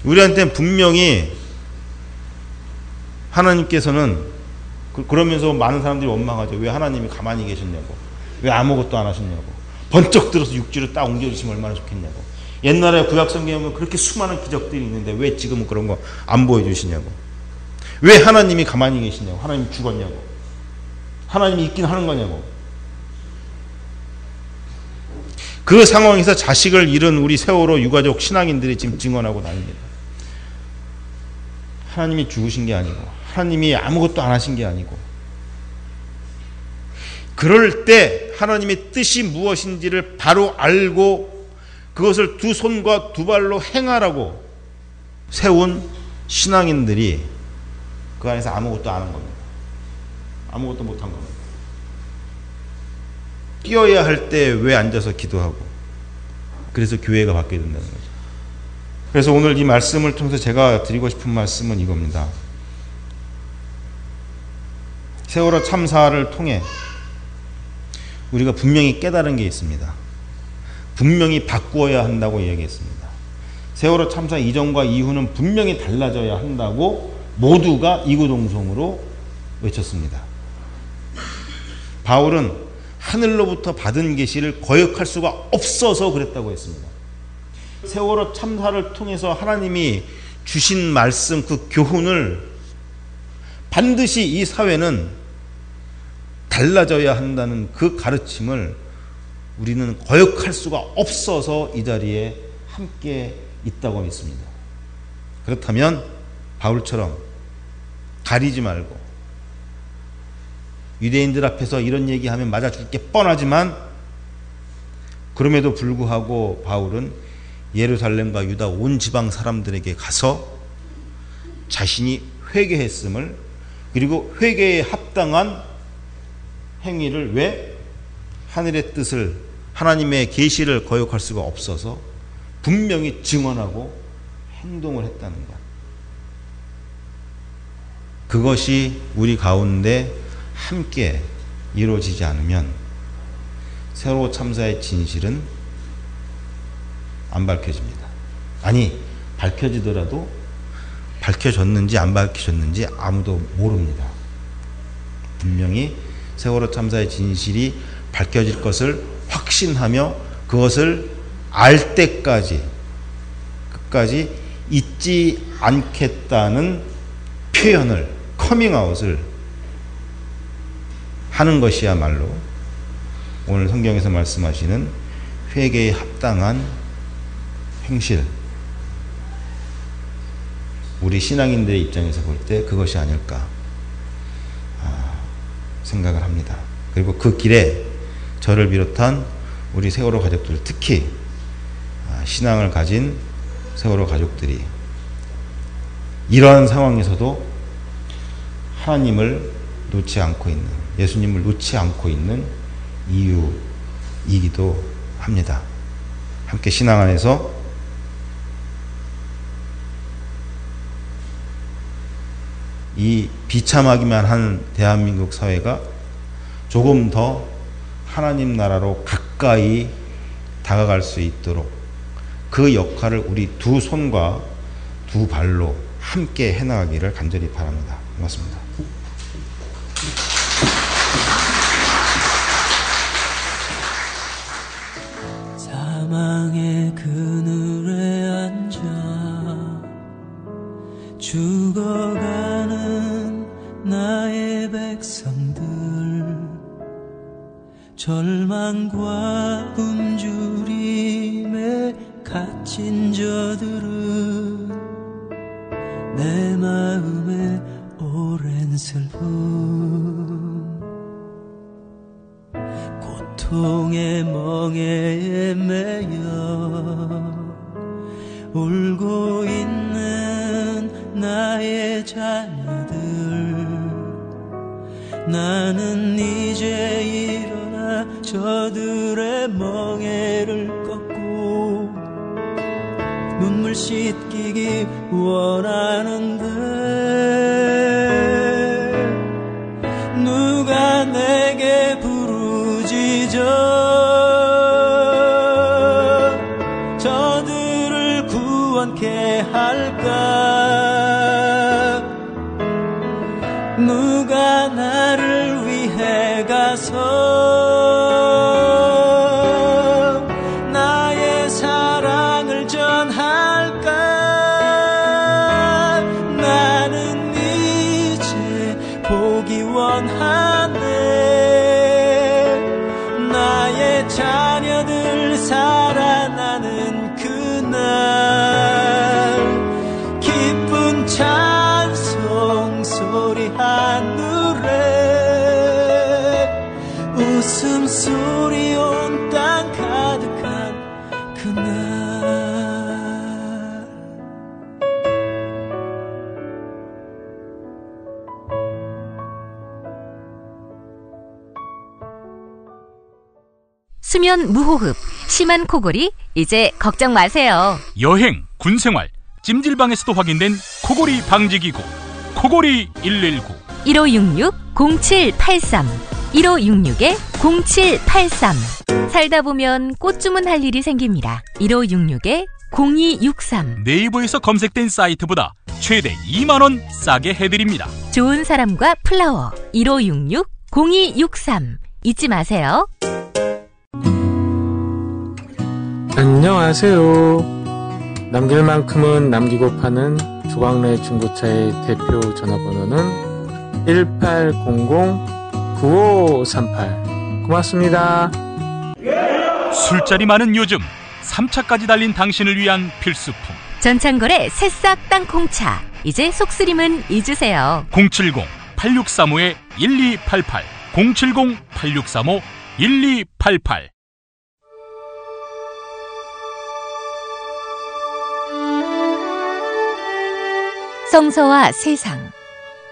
우리한테는 분명히 하나님께서는 그러면서 많은 사람들이 원망하죠. 왜 하나님이 가만히 계셨냐고. 왜 아무것도 안 하셨냐고. 번쩍 들어서 육지로 딱 옮겨주시면 얼마나 좋겠냐고. 옛날에 구약성경에 보면 그렇게 수많은 기적들이 있는데 왜 지금은 그런 거 안 보여주시냐고. 왜 하나님이 가만히 계시냐고. 하나님이 죽었냐고. 하나님이 있긴 하는 거냐고. 그 상황에서 자식을 잃은 우리 세월호 유가족 신앙인들이 지금 증언하고 다닙니다. 하나님이 죽으신 게 아니고 하나님이 아무것도 안 하신 게 아니고 그럴 때 하나님의 뜻이 무엇인지를 바로 알고 그것을 두 손과 두 발로 행하라고 세운 신앙인들이 그 안에서 아무것도 안 한 겁니다. 아무것도 못 한 겁니다. 뛰어야 할 때 왜 앉아서 기도하고 그래서 교회가 받게 된다는 거죠. 그래서 오늘 이 말씀을 통해서 제가 드리고 싶은 말씀은 이겁니다. 세월호 참사를 통해 우리가 분명히 깨달은 게 있습니다. 분명히 바꾸어야 한다고 이야기했습니다. 세월호 참사 이전과 이후는 분명히 달라져야 한다고 모두가 이구동성으로 외쳤습니다. 바울은 하늘로부터 받은 계시를 거역할 수가 없어서 그랬다고 했습니다. 세월호 참사를 통해서 하나님이 주신 말씀, 그 교훈을 반드시 이 사회는 달라져야 한다는 그 가르침을 우리는 거역할 수가 없어서 이 자리에 함께 있다고 믿습니다. 그렇다면 바울처럼 가리지 말고, 유대인들 앞에서 이런 얘기하면 맞아 줄 게 뻔하지만 그럼에도 불구하고 바울은 예루살렘과 유다 온 지방 사람들에게 가서 자신이 회개했음을, 그리고 회개에 합당한 행위를, 왜? 하늘의 뜻을, 하나님의 계시를 거역할 수가 없어서 분명히 증언하고 행동을 했다는 것. 그것이 우리 가운데 함께 이루어지지 않으면 세월호 참사의 진실은 안 밝혀집니다. 아니, 밝혀지더라도 밝혀졌는지 안 밝혀졌는지 아무도 모릅니다. 분명히 세월호 참사의 진실이 밝혀질 것을 확신하며 그것을 알 때까지 끝까지 잊지 않겠다는 표현을, 커밍아웃을 하는 것이야말로 오늘 성경에서 말씀하시는 회개에 합당한 행실, 우리 신앙인들의 입장에서 볼 때 그것이 아닐까 생각을 합니다. 그리고 그 길에 저를 비롯한 우리 세월호 가족들, 특히 신앙을 가진 세월호 가족들이 이러한 상황에서도 하나님을 놓지 않고 있는, 예수님을 놓지 않고 있는 이유이기도 합니다. 함께 신앙 안에서 이 비참하기만 한 대한민국 사회가 조금 더 하나님 나라로 가까이 다가갈 수 있도록 그 역할을 우리 두 손과 두 발로 함께 해나가기를 간절히 바랍니다. 고맙습니다. 사망의 그늘에 앉아 죽어가는 나의 백성들, 절망과 굶주림에 갇힌 저들은 내 마음에 오랜 슬픔, 고통의 멍에에 매여 울고 있는 나의 자녀들, 나는 이제 일어나 저들의 멍에를 꺾고 눈물 씻기기 원하는데 누가 내게 부르짖어 저들을 구원케 할까? 누가 나를 위해 가서 나의 사랑을 전할까? 나는 이제 보기 원하네. 나의 자녀들 살아나는 그날 기쁜 찬송 소리 하늘에 웃음소리 온 땅 가득한 그날. 수면 무호흡, 심한 코골이 이제 걱정 마세요. 여행, 군생활, 찜질방에서도 확인된 코골이 방지기구 코골이 119 1566-0783 1566-0783 살다 보면 꽃 주문할 일이 생깁니다. 1566-0263 네이버에서 검색된 사이트보다 최대 2만원 싸게 해드립니다. 좋은 사람과 플라워 1566-0263 잊지 마세요. 안녕하세요. 남길 만큼은 남기고 파는 조광래 중고차의 대표 전화번호는 1800-9538. 고맙습니다. 술자리 많은 요즘 3차까지 달린 당신을 위한 필수품 전창걸의 새싹 땅콩차. 이제 속쓰림은 잊으세요. 070-8635-1288 070-8635-1288 성서와 세상.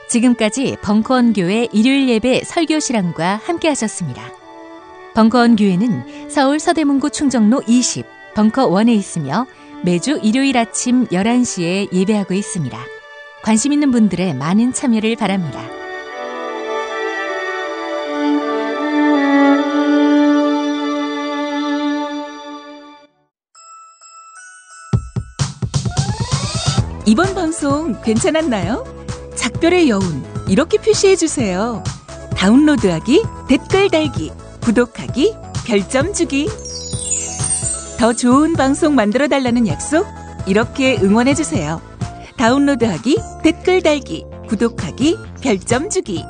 지금까지 벙커원 교회 일요일 예배 설교 실황과 함께 하셨습니다. 벙커원 교회는 서울 서대문구 충정로 20 벙커원에 있으며 매주 일요일 아침 11시에 예배하고 있습니다. 관심 있는 분들의 많은 참여를 바랍니다. 이번 방송 괜찮았나요? 작별의 여운 이렇게 표시해주세요. 다운로드하기, 댓글 달기, 구독하기, 별점 주기. 더 좋은 방송 만들어달라는 약속 이렇게 응원해주세요. 다운로드하기, 댓글 달기, 구독하기, 별점 주기.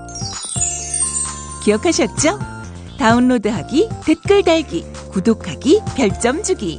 기억하셨죠? 다운로드하기, 댓글 달기, 구독하기, 별점 주기.